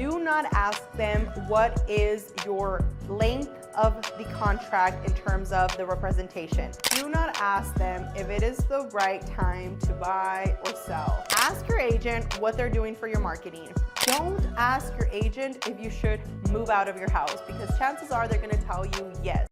do not ask them what is your length of the contract in terms of the representation. Do not ask them if it is the right time to buy or sell. Ask your agent what they're doing for your marketing. Don't ask your agent if you should move out of your house, because chances are they're going to tell you yes.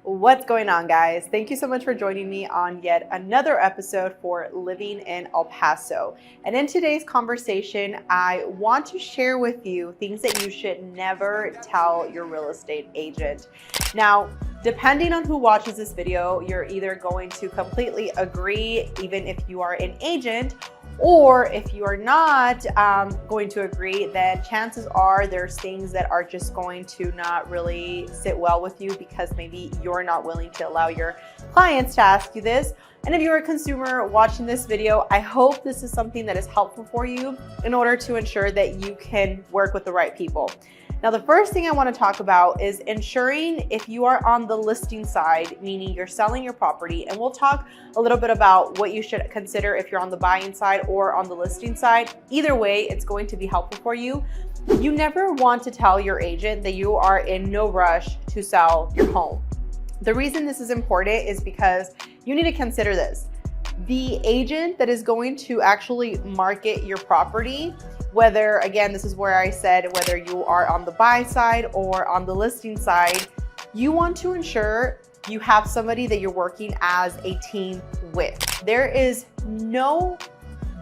What's going on, guys? Thank you so much for joining me on yet another episode for Living in El Paso. And in today's conversation, I want to share with you things that you should never tell your real estate agent. Now, depending on who watches this video, you're either going to completely agree, even if you are an agent, or if you are not going to agree, then chances are there's things that are just going to not really sit well with you because maybe you're not willing to allow your clients to ask you this. And if you're a consumer watching this video, I hope this is something that is helpful for you in order to ensure that you can work with the right people. Now, the first thing I want to talk about is ensuring if you are on the listing side, meaning you're selling your property, and we'll talk a little bit about what you should consider if you're on the buying side or on the listing side. Either way, it's going to be helpful for you. You never want to tell your agent that you are in no rush to sell your home. The reason this is important is because you need to consider this. The agent that is going to actually market your property, whether, again, this is where I said, whether you are on the buy side or on the listing side, you want to ensure you have somebody that you're working as a team with. There is no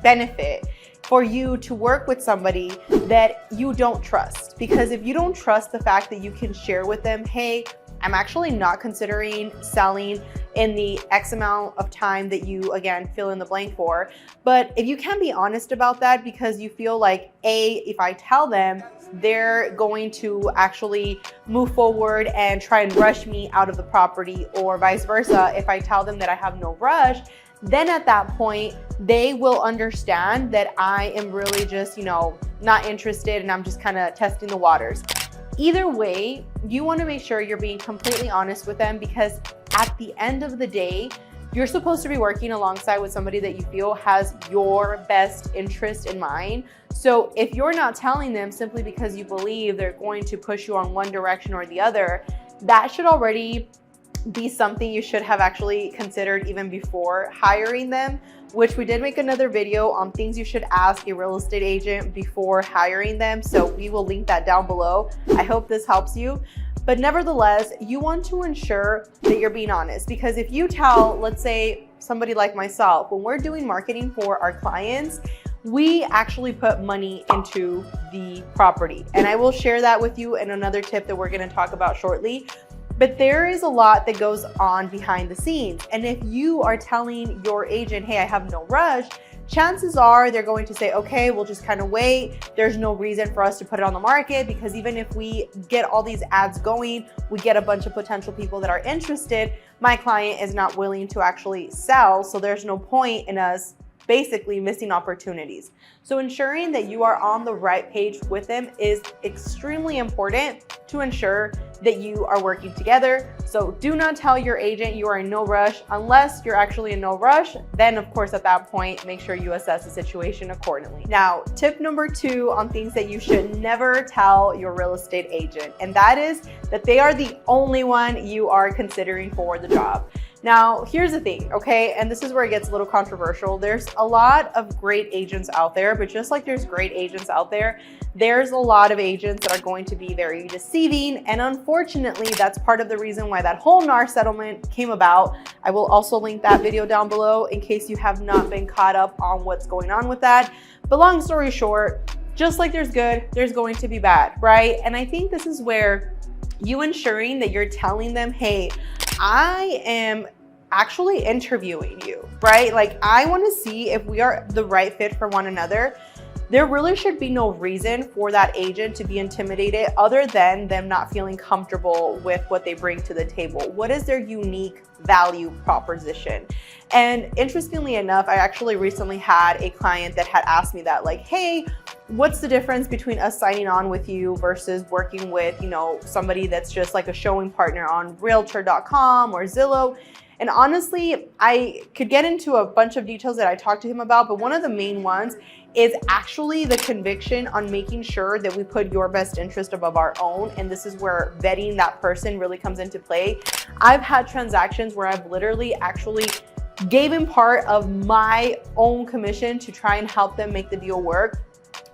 benefit for you to work with somebody that you don't trust, because if you don't trust the fact that you can share with them, hey, I'm actually not considering selling in the X amount of time that you, again, fill in the blank for. But if you can be honest about that, because you feel like, A, if I tell them, they're going to actually move forward and try and rush me out of the property, or vice versa, if I tell them that I have no rush, then at that point, they will understand that I am really just, not interested and I'm just kind of testing the waters. Either way, you want to make sure you're being completely honest with them, because at the end of the day, you're supposed to be working alongside with somebody that you feel has your best interest in mind. So if you're not telling them simply because you believe they're going to push you on one direction or the other, that should already be something you should have actually considered even before hiring them, which we did make another video on things you should ask a real estate agent before hiring them. So we will link that down below. I hope this helps you. But nevertheless, you want to ensure that you're being honest, because if you tell, let's say, somebody like myself, when we're doing marketing for our clients, we actually put money into the property. And I will share that with you in another tip that we're going to talk about shortly. But there is a lot that goes on behind the scenes. And if you are telling your agent, hey, I have no rush, chances are they're going to say, okay, we'll just kind of wait. There's no reason for us to put it on the market, because even if we get all these ads going, we get a bunch of potential people that are interested, my client is not willing to actually sell. So there's no point in us basically missing opportunities. So ensuring that you are on the right page with them is extremely important to ensure that you are working together. So do not tell your agent you are in no rush unless you're actually in no rush. Then of course, at that point, make sure you assess the situation accordingly. Now, tip number 2 on things that you should never tell your real estate agent, and that is that they are the only one you are considering for the job. Now, here's the thing, okay? And this is where it gets a little controversial. There's a lot of great agents out there, but just like there's great agents out there, there's a lot of agents that are going to be very deceiving. And unfortunately, that's part of the reason why that whole NAR settlement came about. I will also link that video down below in case you have not been caught up on what's going on with that. But long story short, just like there's good, there's going to be bad, right? And I think this is where you ensuring that you're telling them, hey, I am actually interviewing you, right? Like, I want to see if we are the right fit for one another. there really should be no reason for that agent to be intimidated other than them not feeling comfortable with what they bring to the table. What is their unique value proposition? And interestingly enough, I actually recently had a client that had asked me that, like, hey, what's the difference between us signing on with you versus working with, you know, somebody that's just like a showing partner on Realtor.com or Zillow? And honestly, I could get into a bunch of details that I talked to him about, but one of the main ones is actually the conviction on making sure that we put your best interest above our own. And this is where vetting that person really comes into play. I've had transactions where I've literally actually gave him part of my own commission to try and help them make the deal work,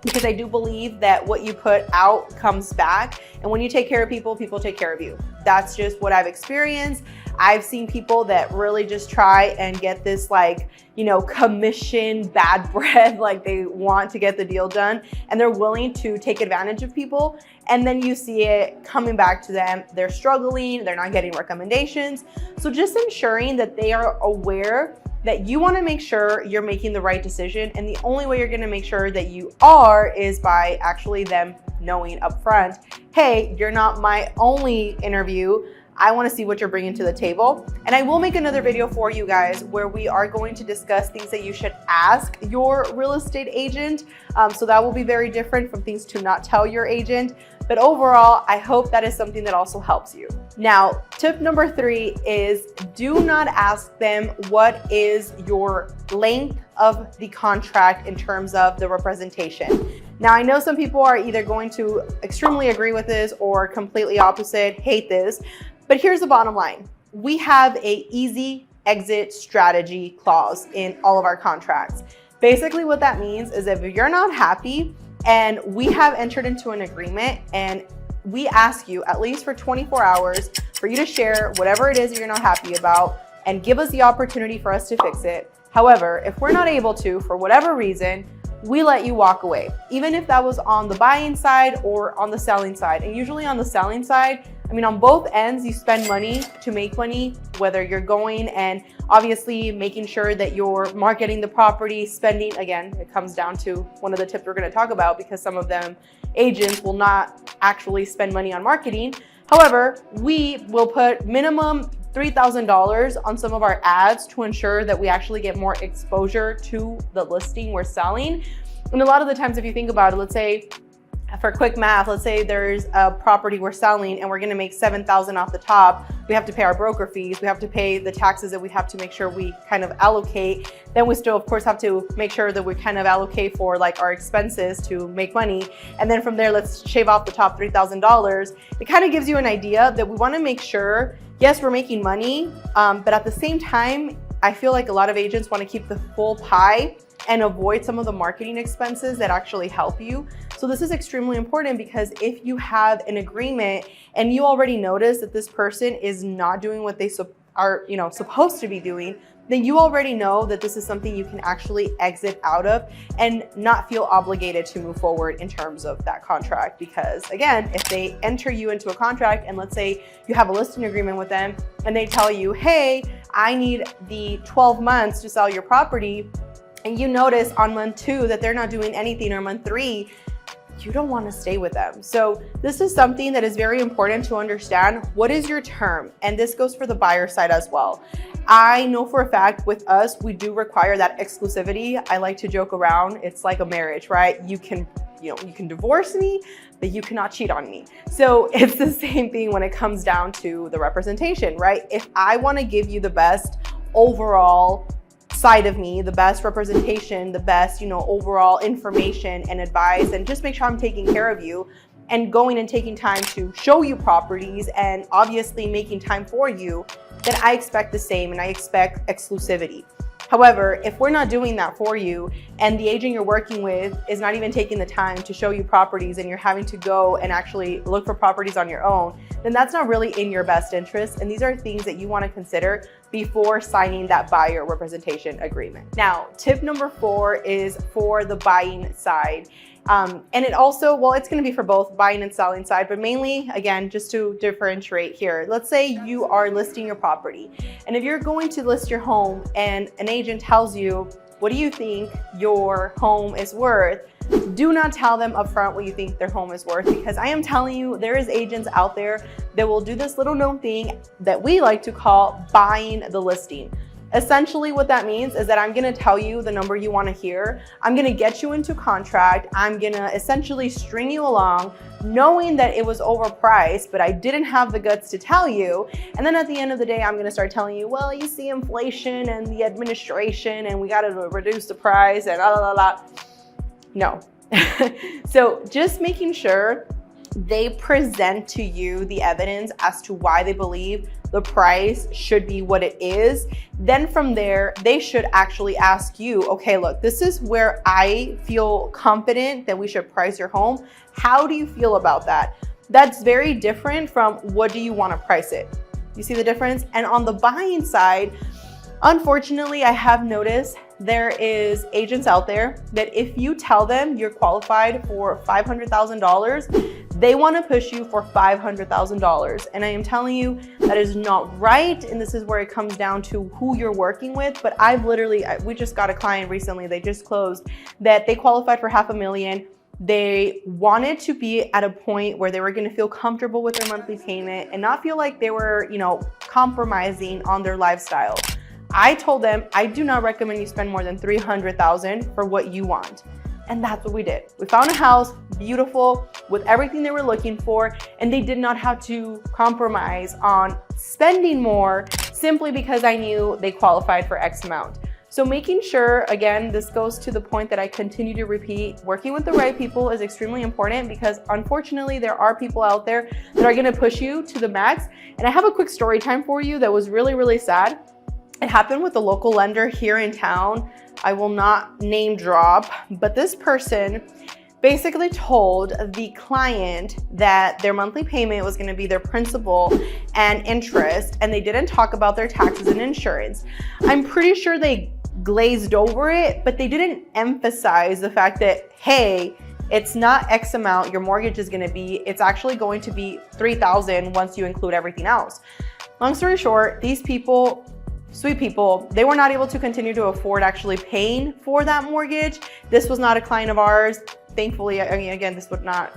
because I do believe that what you put out comes back. And when you take care of people, people take care of you. That's just what I've experienced. I've seen people that really just try and get this, like, you know, commission bad bread, like they want to get the deal done and they're willing to take advantage of people. And then you see it coming back to them. They're struggling, they're not getting recommendations. So just ensuring that they are aware that you want to make sure you're making the right decision. And the only way you're going to make sure that you are is by actually them knowing upfront, hey, you're not my only interview. I want to see what you're bringing to the table. And I will make another video for you guys where we are going to discuss things that you should ask your real estate agent. So that will be very different from things to not tell your agent. But overall, I hope that is something that also helps you. Now, tip number 3 is do not ask them what is your length of the contract in terms of the representation. Now, I know some people are either going to extremely agree with this or completely opposite, hate this. But here's the bottom line. We have a easy exit strategy clause in all of our contracts. Basically what that means is if you're not happy and we have entered into an agreement and we ask you at least for 24 hours for you to share whatever it is that you're not happy about and give us the opportunity for us to fix it. However, if we're not able to, for whatever reason, we let you walk away, even if that was on the buying side or on the selling side. And usually on the selling side, I mean, on both ends, you spend money to make money, whether you're going and obviously making sure that you're marketing the property, spending, again, it comes down to one of the tips we're going to talk about, because some of them agents will not actually spend money on marketing. However, we will put minimum $3,000 on some of our ads to ensure that we actually get more exposure to the listing we're selling. And a lot of the times, if you think about it, let's say, for quick math, let's say there's a property we're selling and we're going to make $7,000 off the top. We have to pay our broker fees. We have to pay the taxes that we have to make sure we kind of allocate. Then we still, of course, have to make sure that we kind of allocate for like our expenses to make money. And then from there, let's shave off the top $3,000. It kind of gives you an idea that we want to make sure, yes, we're making money, but at the same time, I feel like a lot of agents want to keep the full pie and avoid some of the marketing expenses that actually help you. So this is extremely important, because if you have an agreement and you already notice that this person is not doing what they are, you know, supposed to be doing, then you already know that this is something you can actually exit out of and not feel obligated to move forward in terms of that contract. Because again, if they enter you into a contract and let's say you have a listing agreement with them and they tell you, hey, I need the 12 months to sell your property, and you notice on month 2 that they're not doing anything, or month 3, you don't want to stay with them. So this is something that is very important to understand. What is your term? And this goes for the buyer side as well. I know for a fact with us, we do require that exclusivity. I like to joke around. It's like a marriage, right? You can divorce me, but you cannot cheat on me. So it's the same thing when it comes down to the representation, right? If I want to give you the best overall side of me, the best representation, the best, overall information and advice, and just make sure I'm taking care of you and going and taking time to show you properties and obviously making time for you, then I expect the same, and I expect exclusivity. However, if we're not doing that for you and the agent you're working with is not even taking the time to show you properties and you're having to go and actually look for properties on your own, then that's not really in your best interest. And these are things that you want to consider before signing that buyer representation agreement. Now, tip number 4 is for the buying side. And it also, well, it's going to be for both buying and selling side, but mainly, again, just to differentiate here, let's say you are listing your property. And if you're going to list your home and an agent tells you, what do you think your home is worth? Do not tell them upfront what you think their home is worth, because I am telling you, there is agents out there that will do this little known thing that we like to call buying the listing. Essentially what that means is that I'm gonna tell you the number you wanna hear. I'm gonna get you into contract. I'm gonna essentially string you along knowing that it was overpriced, but I didn't have the guts to tell you. And then at the end of the day, I'm gonna start telling you, well, you see inflation and the administration and we gotta reduce the price and la la la. No. So just making sure they present to you the evidence as to why they believe the price should be what it is. Then from there, they should actually ask you, okay, look, this is where I feel confident that we should price your home. How do you feel about that? That's very different from what do you want to price it? You see the difference? And on the buying side, unfortunately, I have noticed there is agents out there that if you tell them you're qualified for $500,000, they want to push you for $500,000. And I am telling you that is not right. And this is where it comes down to who you're working with. But we just got a client recently, they just closed, that they qualified for $500,000. They wanted to be at a point where they were going to feel comfortable with their monthly payment and not feel like they were, compromising on their lifestyle. I told them, I do not recommend you spend more than $300,000 for what you want. And that's what we did. We found a house, beautiful, with everything they were looking for, and they did not have to compromise on spending more simply because I knew they qualified for X amount. So making sure, again, this goes to the point that I continue to repeat, working with the right people is extremely important, because unfortunately there are people out there that are gonna push you to the max. And I have a quick story time for you that was really, really sad. It happened with a local lender here in town. I will not name drop, but this person basically told the client that their monthly payment was going to be their principal and interest, and they didn't talk about their taxes and insurance. I'm pretty sure they glazed over it, but they didn't emphasize the fact that, hey, it's not X amount your mortgage is going to be, it's actually going to be $3,000 once you include everything else. Long story short, these people, sweet people, they were not able to continue to afford actually paying for that mortgage. This was not a client of ours. Thankfully, I mean, again, this would not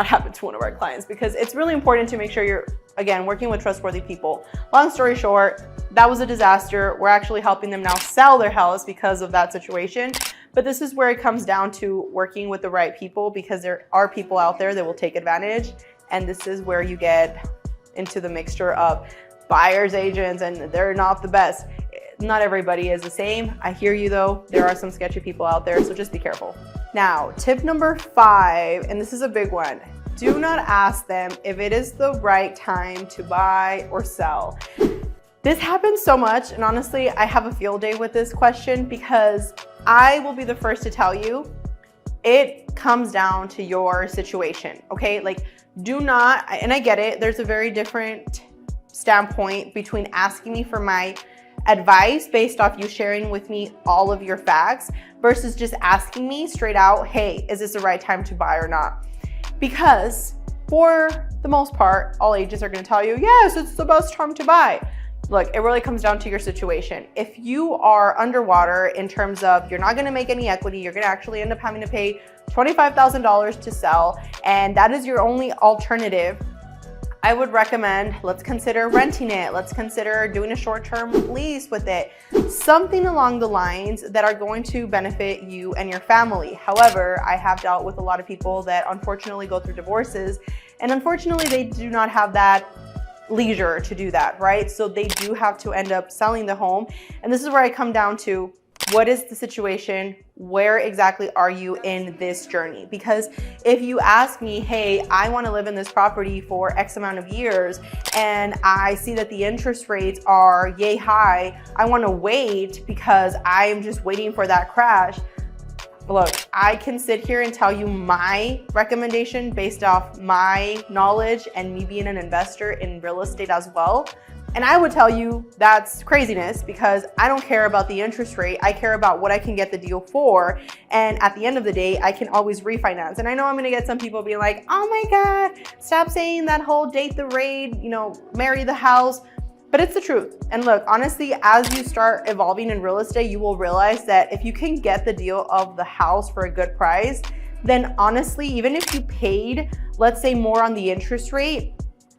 happen to one of our clients, because it's really important to make sure you're, again, working with trustworthy people. Long story short, that was a disaster. We're actually helping them now sell their house because of that situation. But this is where it comes down to working with the right people, because there are people out there that will take advantage. And this is where you get into the mixture of buyers agents, and they're not the best. Not everybody is the same. I hear you though. There are some sketchy people out there, so just be careful. Now, tip number 5, and this is a big one. Do not ask them if it is the right time to buy or sell. This happens so much, and honestly, I have a field day with this question, because I will be the first to tell you, it comes down to your situation, okay? Like, do not, and I get it, there's a very different standpoint between asking me for my advice based off you sharing with me all of your facts versus just asking me straight out, hey, is this the right time to buy or not? Because for the most part, all agents are going to tell you, yes, it's the best time to buy. Look, it really comes down to your situation. If you are underwater in terms of you're not going to make any equity, you're going to actually end up having to pay $25,000 to sell, and that is your only alternative, I would recommend, let's consider renting it. Let's consider doing a short-term lease with it. Something along the lines that are going to benefit you and your family. However, I have dealt with a lot of people that unfortunately go through divorces, and unfortunately they do not have that leisure to do that, right? So they do have to end up selling the home. And this is where I come down to, what is the situation? Where exactly are you in this journey? Because if you ask me, hey, I want to live in this property for X amount of years, and I see that the interest rates are yay high, I want to wait because I'm just waiting for that crash. Look, I can sit here and tell you my recommendation based off my knowledge and me being an investor in real estate as well. And I would tell you that's craziness, because I don't care about the interest rate. I care about what I can get the deal for. And at the end of the day, I can always refinance. And I know I'm going to get some people being like, oh my God, stop saying that whole date the rate, marry the house. But it's the truth. And look, honestly, as you start evolving in real estate, you will realize that if you can get the deal of the house for a good price, then honestly, even if you paid, let's say, more on the interest rate,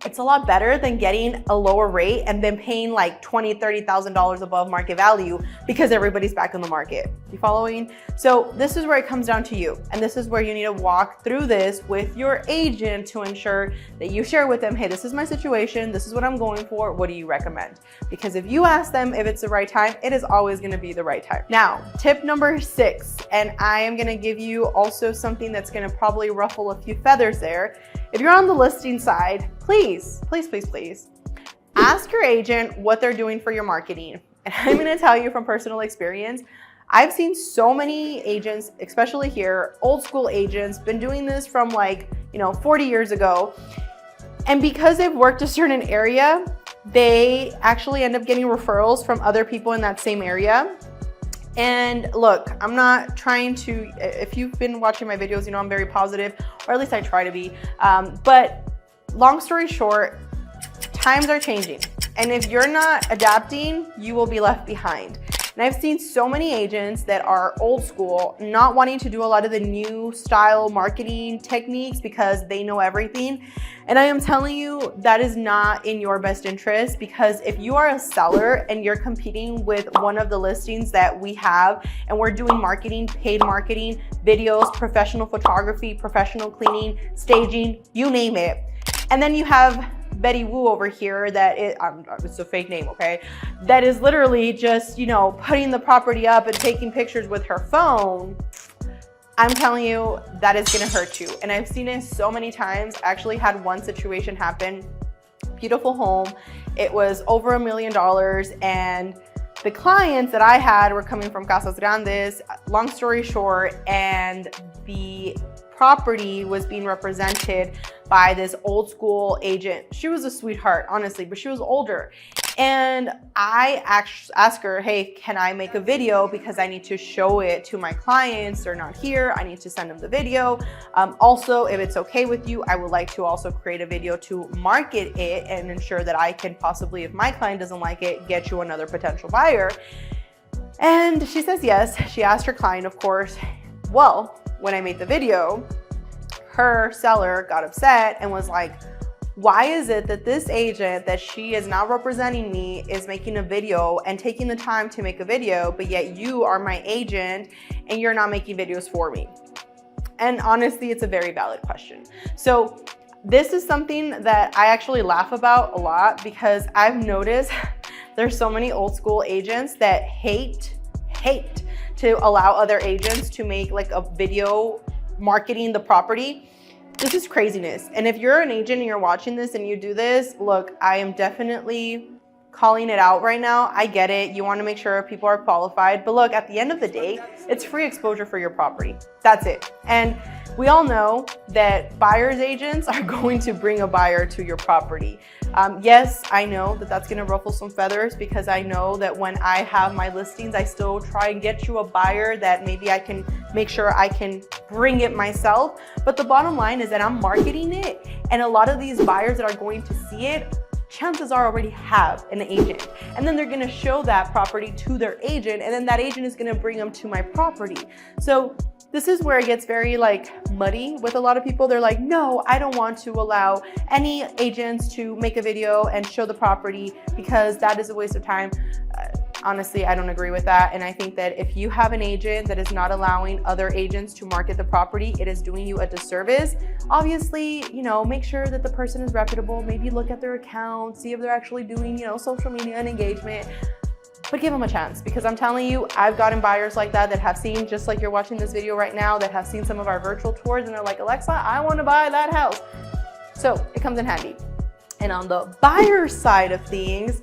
it's a lot better than getting a lower rate and then paying like $20,000, $30,000 above market value because everybody's back in the market. You following? So this is where it comes down to you. And this is where you need to walk through this with your agent to ensure that you share with them, hey, this is my situation. This is what I'm going for. What do you recommend? Because if you ask them if it's the right time, it is always going to be the right time. Now, tip number 6, and I am going to give you also something that's going to probably ruffle a few feathers there. If you're on the listing side, please ask your agent what they're doing for your marketing. And I'm gonna tell you from personal experience, I've seen so many agents, especially here, old school agents, been doing this from 40 years ago. And because they've worked a certain area, they actually end up getting referrals from other people in that same area. And look, I'm not trying to, if you've been watching my videos, you know I'm very positive, or at least I try to be. But long story short, times are changing. And if you're not adapting, you will be left behind. And I've seen so many agents that are old school, not wanting to do a lot of the new style marketing techniques because they know everything. And I am telling you, that is not in your best interest, because if you are a seller and you're competing with one of the listings that we have and we're doing marketing, paid marketing, videos, professional photography, professional cleaning, staging, you name it. And then you have Betty Woo over here that it's a fake name, okay? That is literally just, putting the property up and taking pictures with her phone. I'm telling you, that is gonna hurt you. And I've seen it so many times. I actually had one situation happen, beautiful home. It was over $1 million, and the clients that I had were coming from Casas Grandes, long story short, and the property was being represented by this old school agent. She was a sweetheart, honestly, but she was older. And I asked her, hey, can I make a video because I need to show it to my clients? They're not here. I need to send them the video. Also, if it's okay with you, I would like to also create a video to market it and ensure that I can possibly, if my client doesn't like it, get you another potential buyer. And she says yes. She asked her client, of course. Well, when I made the video, her seller got upset and was like, why is it that this agent that she is now representing me is making a video and taking the time to make a video, but yet you are my agent and you're not making videos for me? And honestly, it's a very valid question. So this is something that I actually laugh about a lot, because I've noticed there's so many old school agents that hate to allow other agents to make like a video marketing the property. This is craziness. And if you're an agent and you're watching this and you do this, look, I am definitely calling it out right now. I get it. You want to make sure people are qualified. But look, at the end of the day, it's free exposure for your property. That's it. And we all know that buyer's agents are going to bring a buyer to your property. Yes, I know that that's going to ruffle some feathers, because I know that when I have my listings, I still try and get you a buyer that maybe I can make sure I can bring it myself. But the bottom line is that I'm marketing it, and a lot of these buyers that are going to see it, chances are already have an agent, and then they're going to show that property to their agent, and then that agent is going to bring them to my property. So this is where it gets very muddy with a lot of people. They're like, no, I don't want to allow any agents to make a video and show the property because that is a waste of time. Honestly, I don't agree with that. And I think that if you have an agent that is not allowing other agents to market the property, it is doing you a disservice. Obviously, make sure that the person is reputable. Maybe look at their account, see if they're actually doing, social media and engagement. But give them a chance, because I'm telling you, I've gotten buyers like that have seen, just like you're watching this video right now, that have seen some of our virtual tours, and they're like, Alexa, I want to buy that house. So it comes in handy. And on the buyer side of things,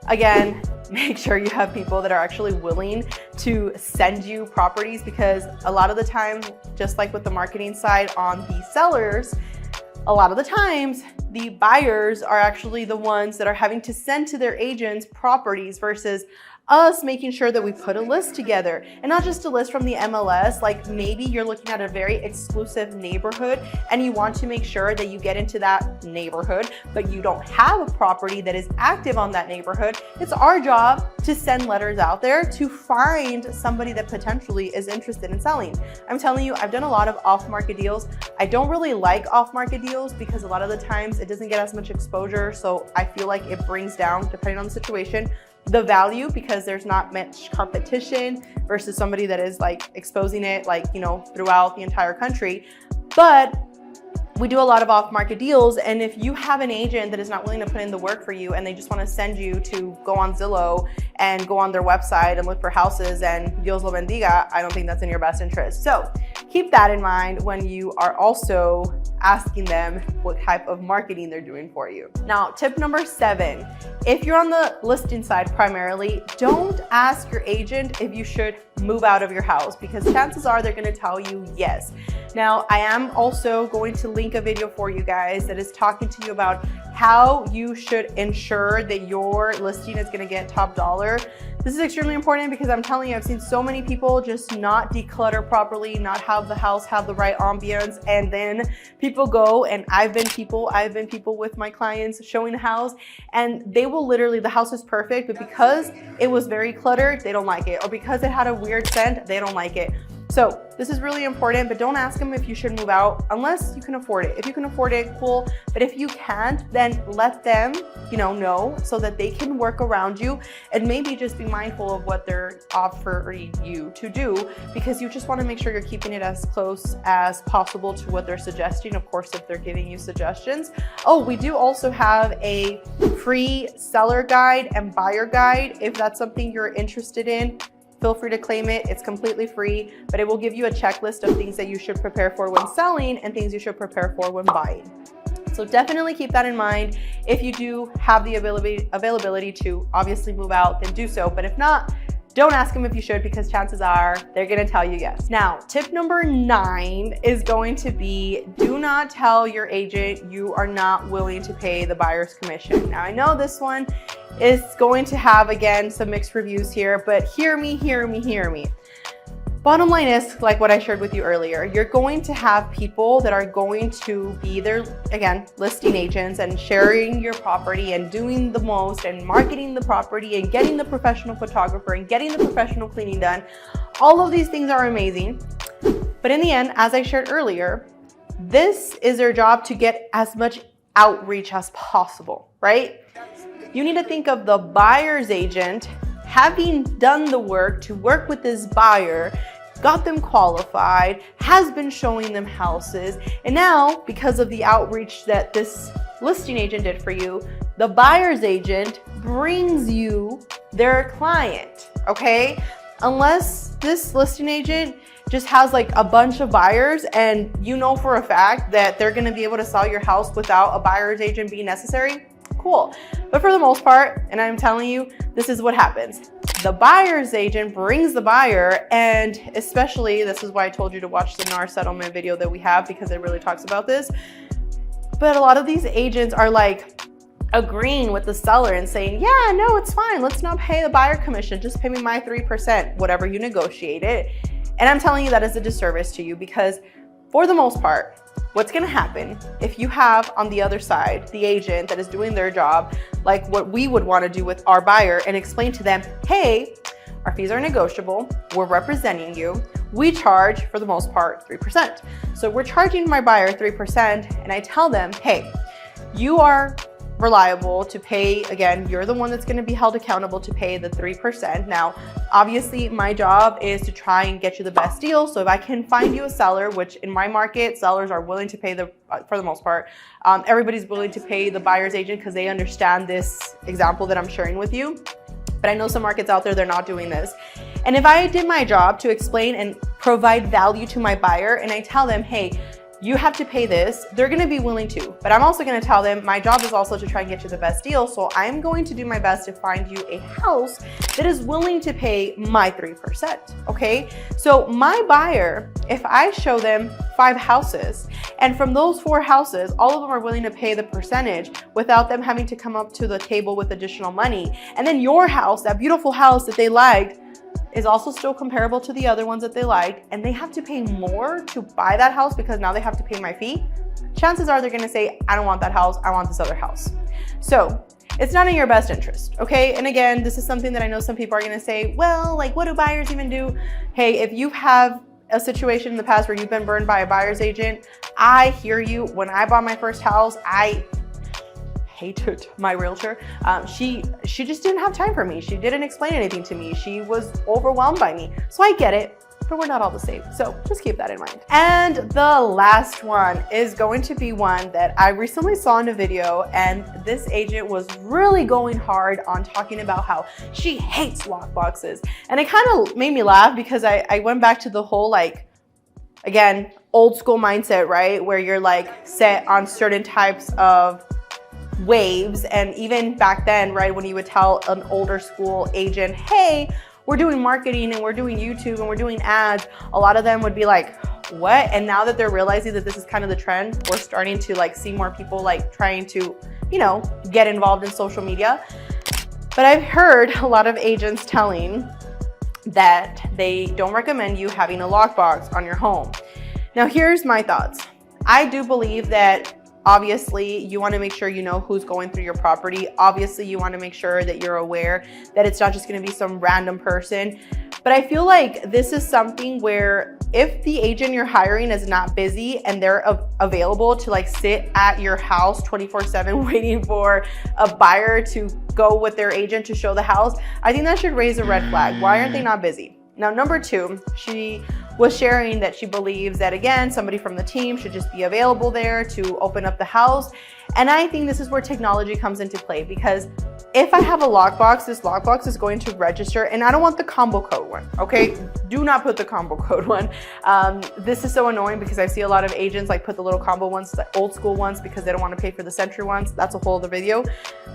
again, make sure you have people that are actually willing to send you properties, because a lot of the time, just like with the marketing side on the sellers, a lot of the times the buyers are actually the ones that are having to send to their agents properties versus us making sure that we put a list together, and not just a list from the MLS. Like maybe you're looking at a very exclusive neighborhood and you want to make sure that you get into that neighborhood, but you don't have a property that is active on that neighborhood. It's our job to send letters out there to find somebody that potentially is interested in selling. I'm telling you, I've done a lot of off-market deals. I don't really like off-market deals because a lot of the times it doesn't get as much exposure. So I feel like it brings down, depending on the situation, the value, because there's not much competition versus somebody that is like exposing it like, you know, throughout the entire country. But we do a lot of off-market deals, and if you have an agent that is not willing to put in the work for you and they just want to send you to go on Zillow and go on their website and look for houses and Dios lo bendiga, I don't think that's in your best interest. So keep that in mind when you are also asking them what type of marketing they're doing for you. Now, tip number 7, if you're on the listing side primarily, don't ask your agent if you should move out of your house, because chances are they're going to tell you yes. Now, I am also going to link a video for you guys that is talking to you about how you should ensure that your listing is going to get top dollar. This is extremely important because I'm telling you, I've seen so many people just not declutter properly, not have the house have the right ambience, and then people go, and I've been people with my clients showing the house, and they will literally, the house is perfect, but because it was very cluttered, they don't like it, or because it had a weird scent, they don't like it. So this is really important, but don't ask them if you should move out unless you can afford it. If you can afford it, cool. But if you can't, then let them, know so that they can work around you, and maybe just be mindful of what they're offering you to do, because you just want to make sure you're keeping it as close as possible to what they're suggesting. Of course, if they're giving you suggestions. Oh, we do also have a free seller guide and buyer guide. If that's something you're interested in, feel free to claim it. It's completely free, but it will give you a checklist of things that you should prepare for when selling and things you should prepare for when buying. So definitely keep that in mind. If you do have the availability to obviously move out, then do so. But if not, don't ask them if you should, because chances are they're gonna tell you yes. Now, tip number 9 is going to be, do not tell your agent you are not willing to pay the buyer's commission. Now, I know this one is going to have, again, some mixed reviews here, but hear me. Bottom line is, like what I shared with you earlier, you're going to have people that are going to be either, again, listing agents and sharing your property and doing the most and marketing the property and getting the professional photographer and getting the professional cleaning done. All of these things are amazing. But in the end, as I shared earlier, this is their job to get as much outreach as possible, right? You need to think of the buyer's agent having done the work to work with this buyer, got them qualified, has been showing them houses, and now, because of the outreach that this listing agent did for you, the buyer's agent brings you their client, okay? Unless this listing agent just has like a bunch of buyers and you know for a fact that they're gonna be able to sell your house without a buyer's agent being necessary, cool. But for the most part, and I'm telling you, this is what happens. The buyer's agent brings the buyer, and especially, this is why I told you to watch the NAR settlement video that we have, because it really talks about this. But a lot of these agents are like agreeing with the seller and saying, yeah, no, it's fine. Let's not pay the buyer commission. Just pay me my 3%, whatever you negotiated. And I'm telling you that is a disservice to you, because for the most part, what's gonna happen if you have on the other side the agent that is doing their job, like what we would wanna do with our buyer, and explain to them, hey, our fees are negotiable, we're representing you, we charge, for the most part, 3%. So we're charging my buyer 3%, and I tell them, hey, you are reliable to pay, again, you're the one that's going to be held accountable to pay the 3%. Now, obviously my job is to try and get you the best deal. So if I can find you a seller, which in my market, sellers are willing to pay for the most part, everybody's willing to pay the buyer's agent because they understand this example that I'm sharing with you. But I know some markets out there, they're not doing this. And if I did my job to explain and provide value to my buyer, and I tell them, hey, you have to pay this, they're gonna be willing to. But I'm also gonna tell them, my job is also to try and get you the best deal. So I'm going to do my best to find you a house that is willing to pay my 3%, okay? So my buyer, if I show them 5 houses, and from those 4 houses, all of them are willing to pay the percentage without them having to come up to the table with additional money. And then your house, that beautiful house that they liked, is also still comparable to the other ones that they liked, and they have to pay more to buy that house because now they have to pay my fee, chances are they're gonna say, I don't want that house, I want this other house. So it's not in your best interest, okay? And again, this is something that I know some people are gonna say, well, like, what do buyers even do? Hey, if you have a situation in the past where you've been burned by a buyer's agent, I hear you. When I bought my first house, I hated my realtor. She just didn't have time for me. She didn't explain anything to me. She was overwhelmed by me. So I get it, but we're not all the same. So just keep that in mind. And the last one is going to be one that I recently saw in a video, and this agent was really going hard on talking about how she hates lockboxes. And it kind of made me laugh because I went back to the whole, like, again, old school mindset, right? Where you're like set on certain types of waves. And even back then, right, when you would tell an older school agent, hey, we're doing marketing and we're doing YouTube and we're doing ads, a lot of them would be like, what? And now that they're realizing that this is kind of the trend, we're starting to like see more people like trying to, you know, get involved in social media. But I've heard a lot of agents telling that they don't recommend you having a lockbox on your home. Now, here's my thoughts. I do believe that obviously, you want to make sure you know who's going through your property. Obviously, you want to make sure that you're aware that it's not just going to be some random person. But I feel like this is something where if the agent you're hiring is not busy and they're available to like sit at your house 24/7 waiting for a buyer to go with their agent to show the house, I think that should raise a red flag. Why aren't they not busy? Now, number 2, she was sharing that she believes that, again, somebody from the team should just be available there to open up the house. And I think this is where technology comes into play, because if I have a lockbox, this lockbox is going to register, and I don't want the combo code one, okay? Do not put the combo code one. This is so annoying because I see a lot of agents like put the little combo ones, the old school ones, because they don't want to pay for the Sentry ones. That's a whole other video.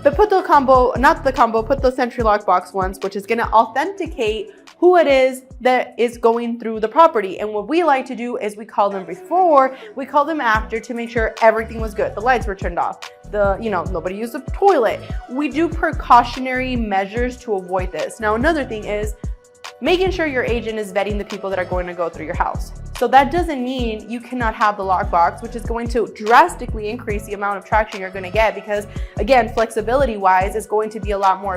But put the combo, not the combo, put the Sentry lockbox ones, which is going to authenticate who it is that is going through the property. And what we like to do is we call them before, we call them after to make sure everything was good. The lights were turned off. Nobody used the toilet. We do precautionary measures to avoid this. Now, another thing is making sure your agent is vetting the people that are going to go through your house. So that doesn't mean you cannot have the lockbox, which is going to drastically increase the amount of traction you're going to get, because again, flexibility wise, it's going to be a lot more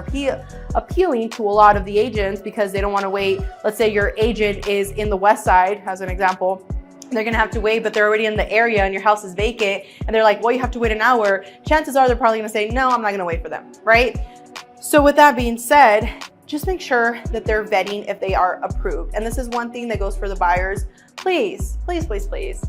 appealing to a lot of the agents, because they don't want to wait. Let's say your agent is in the West Side, as an example. They're gonna have to wait, but they're already in the area and your house is vacant, and they're like, well, you have to wait an hour. Chances are they're probably gonna say, no, I'm not gonna wait for them, right? So with that being said, just make sure that they're vetting if they are approved. And this is one thing that goes for the buyers. Please, please, please, please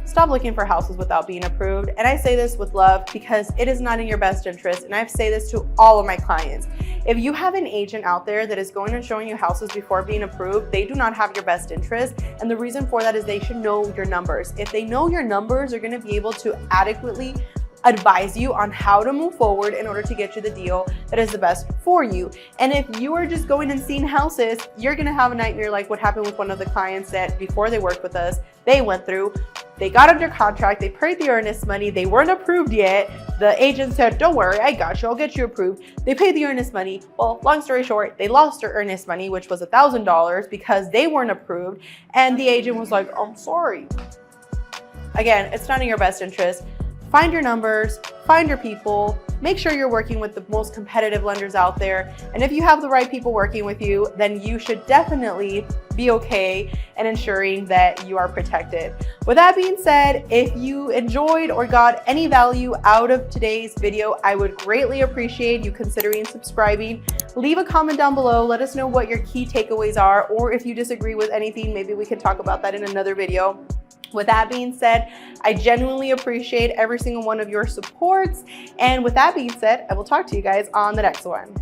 stop looking for houses without being approved. And I say this with love because it is not in your best interest. And I say this to all of my clients. If you have an agent out there that is going and showing you houses before being approved, they do not have your best interest. And the reason for that is they should know your numbers. If they know your numbers, they're going to be able to adequately advise you on how to move forward in order to get you the deal that is the best for you. And if you are just going and seeing houses, you're gonna have a nightmare like what happened with one of the clients that before they worked with us, they went through, they got under contract, they paid the earnest money, they weren't approved yet. The agent said, don't worry, I got you, I'll get you approved. They paid the earnest money. Well, long story short, they lost their earnest money, which was $1,000 because they weren't approved. And the agent was like, I'm sorry. Again, it's not in your best interest. Find your numbers, find your people, make sure you're working with the most competitive lenders out there. And if you have the right people working with you, then you should definitely be okay and ensuring that you are protected. With that being said, if you enjoyed or got any value out of today's video, I would greatly appreciate you considering subscribing. Leave a comment down below. Let us know what your key takeaways are, or if you disagree with anything, maybe we can talk about that in another video. With that being said, I genuinely appreciate every single one of your supports. And with that being said, I will talk to you guys on the next one.